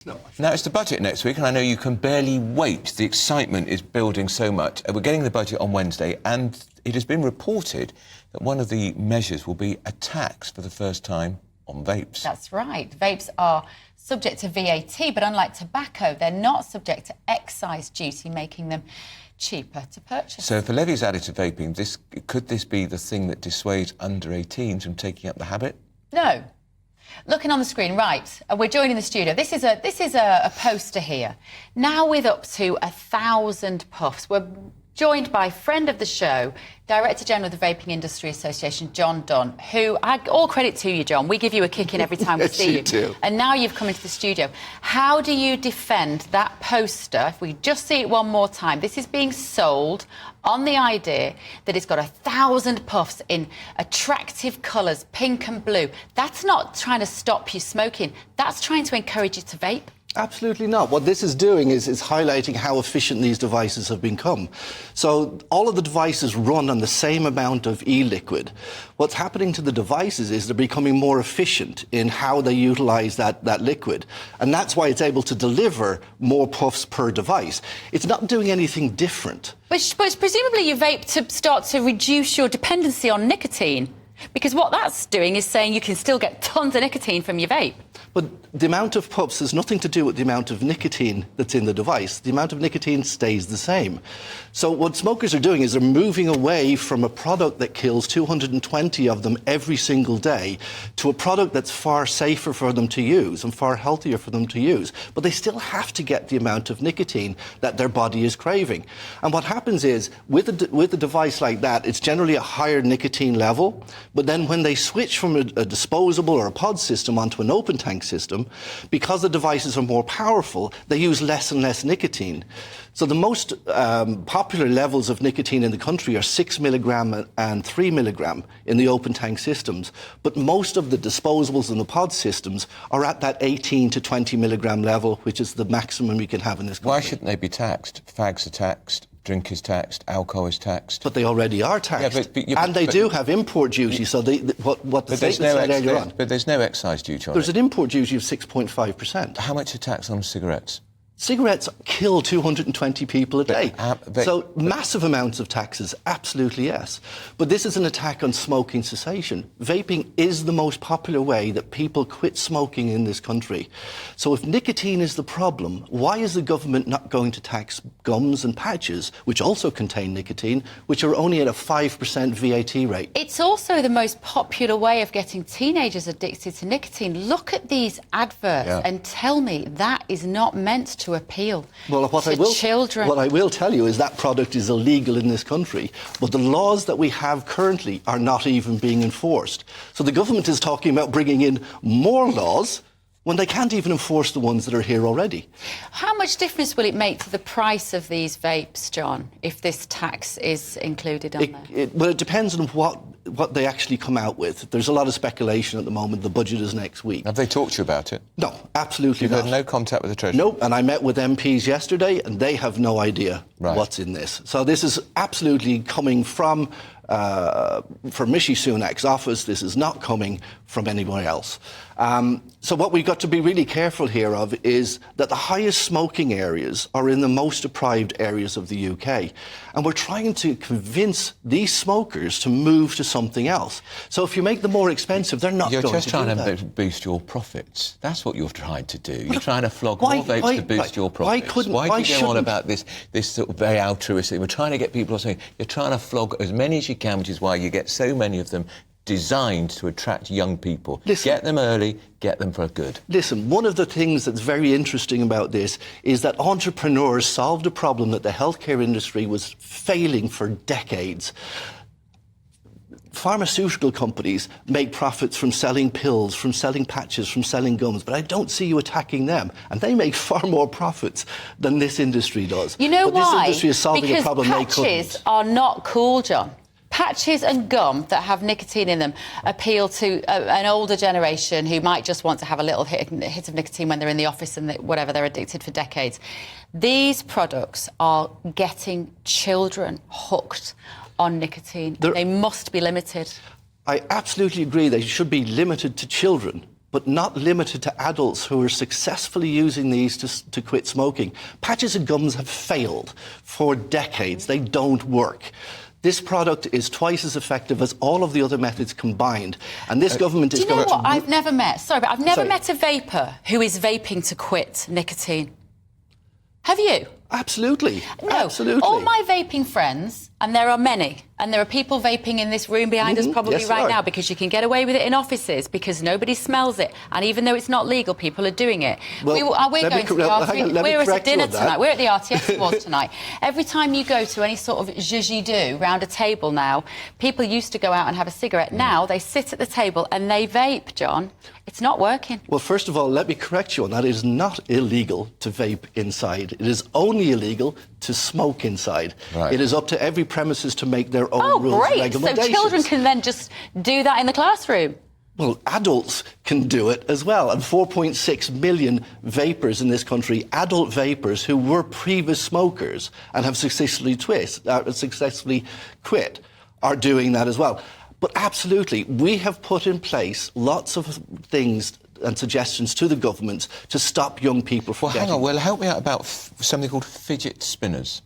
No. Now, it's the budget next week, and I know you can barely wait. The excitement is building so much. We're getting the budget on Wednesday, and it has been reported that one of the measures will be a tax for the first time on vapes. That's right. Vapes are subject to VAT, but unlike tobacco, they're not subject to excise duty, making them cheaper to purchase. So if a levy is added to vaping, could this be the thing that dissuades under 18s from taking up the habit? No. Looking on the screen, right, we're joining the studio. This is a poster here. Now with up to 1,000 puffs. We're joined by friend of the show, Director General of the Vaping Industry Association, Dunne, who, all credit to you, John, we give you a kick in every time we see you. Do. And now you've come into the studio. How do you defend that poster? If we just see it one more time, this is being sold on the idea that it's got 1,000 puffs in attractive colours, pink and blue. That's not trying to stop you smoking. That's trying to encourage you to vape. Absolutely not. What this is doing is highlighting how efficient these devices have become. So all of the devices run on the same amount of e-liquid. What's happening to the devices is they're becoming more efficient in how they utilise that liquid. And that's why it's able to deliver more puffs per device. It's not doing anything different. But presumably you vape to start to reduce your dependency on nicotine. Because what that's doing is saying you can still get tons of nicotine from your vape. But the amount of puffs has nothing to do with the amount of nicotine that's in the device. The amount of nicotine stays the same. So what smokers are doing is they're moving away from a product that kills 220 of them every single day to a product that's far safer for them to use and far healthier for them to use. But they still have to get the amount of nicotine that their body is craving. And what happens is, with a device like that, it's generally a higher nicotine level. But then when they switch from a disposable or a pod system onto an open tank system, because the devices are more powerful, they use less and less nicotine. So the most popular levels of nicotine in the country are 6 milligram and 3 milligram in the open tank systems. But most of the disposables and the pod systems are at that 18 to 20 milligram level, which is the maximum we can have in this country. Why shouldn't they be taxed? Fags are taxed, drink is taxed, alcohol is taxed. But they already are taxed. And they do have import duty, so what the statement said earlier on. But there's no excise duty on There's it. an import duty of 6.5%. How much are taxed on cigarettes? Cigarettes kill 220 people a day. So massive amounts of taxes, absolutely yes. But this is an attack on smoking cessation. Vaping is the most popular way that people quit smoking in this country. So if nicotine is the problem, why is the government not going to tax gums and patches, which also contain nicotine, which are only at a 5% VAT rate? It's also the most popular way of getting teenagers addicted to nicotine. Look at these adverts and tell me that is not meant to appeal to children. What I will tell you is that product is illegal in this country, but the laws that we have currently are not even being enforced. So the government is talking about bringing in more laws when they can't even enforce the ones that are here already. How much difference will it make to the price of these vapes, John, if this tax is included on there? Well, it depends on what they actually come out with. There's a lot of speculation at the moment. The budget is next week. Have they talked to you about it? No, absolutely not. You've had no contact with the Treasury? No, and I met with MPs yesterday, and they have no idea what's in this. So this is absolutely coming from Rishi Sunak's office. This is not coming from anywhere else. So what we've got to be really careful here of is that the highest smoking areas are in the most deprived areas of the UK. And we're trying to convince these smokers to move to something else. So if you make them more expensive, they're not going to do that. You're just trying to boost your profits. That's what you're trying to do. You're trying to flog more vapes to boost your profits. Why do you go on about this sort of very altruistic? We're trying to get people saying you're trying to flog as many as you can, which is why you get so many of them designed to attract young people. Listen, get them early, get them for good. Listen, one of the things that's very interesting about this is that entrepreneurs solved a problem that the healthcare industry was failing for decades. Pharmaceutical companies make profits from selling pills, from selling patches, from selling gums, but I don't see you attacking them. And they make far more profits than this industry does. You know but why? This industry is solving a problem they couldn't. Because patches are not cool, John. Patches and gum that have nicotine in them appeal to an older generation who might just want to have a little hit of nicotine when they're in the office and whatever, they're addicted for decades. These products are getting children hooked on nicotine. They must be limited. I absolutely agree they should be limited to children. but not limited to adults who are successfully using these to quit smoking. Patches of gums have failed for decades. They don't work. This product is twice as effective as all of the other methods combined. And this government is going to... Do you know what? I've never met a vapor who is vaping to quit nicotine. Have you? Absolutely. No. Absolutely. All my vaping friends, and there are many, and there are people vaping in this room behind us probably right now because you can get away with it in offices because nobody smells it. And even though it's not legal, people are doing it. Well, we're at a dinner tonight. We're at the RTS Awards tonight. Every time you go to any sort of zhuzhi-do round a table now, people used to go out and have a cigarette. Now they sit at the table and they vape, John. It's not working. Well, first of all, let me correct you on that. It is not illegal to vape inside. It is only illegal to smoke inside. Right. It is up to every premises to make their own rules and recommendations. So children can then just do that in the classroom? Well, adults can do it as well. And 4.6 million vapers in this country, adult vapers who were previous smokers and have successfully quit, are doing that as well. But absolutely, we have put in place lots of things and suggestions to the government to stop young people from getting... Well, hang on. Well, help me out about something called fidget spinners.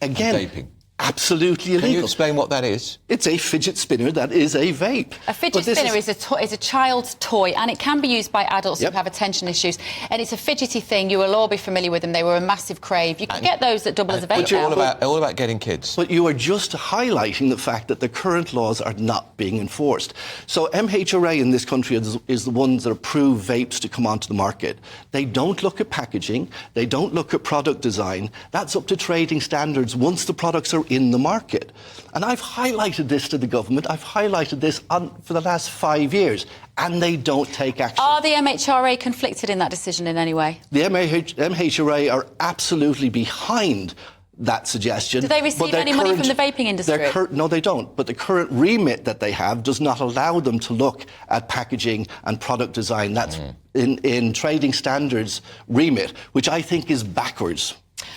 Again, vaping. Absolutely illegal. Can you explain what that is? It's a fidget spinner that is a vape. A fidget spinner is a child's toy, and it can be used by adults who have attention issues. And it's a fidgety thing. You will all be familiar with them. They were a massive crave. You can get those that double as a vape now. All about getting kids. But you are just highlighting the fact that the current laws are not being enforced. So MHRA in this country is the ones that approve vapes to come onto the market. They don't look at packaging. They don't look at product design. That's up to trading standards once the products are in the market. And I've highlighted this to the government. I've highlighted this for the last 5 years, and they don't take action. Are the MHRA conflicted in that decision in any way? The MHRA are absolutely behind that suggestion. Do they receive any money from the vaping industry? No, they don't. But the current remit that they have does not allow them to look at packaging and product design. That's in trading standards remit, which I think is backwards.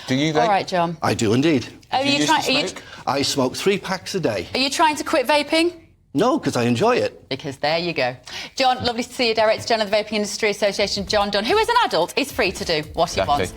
Do you vape? All right, John. I do indeed. I smoke 3 packs a day. Are you trying to quit vaping? No, because I enjoy it. Because there you go. John, lovely to see you, Director General of the Vaping Industry Association, John Dunne, who as an adult is free to do what he wants.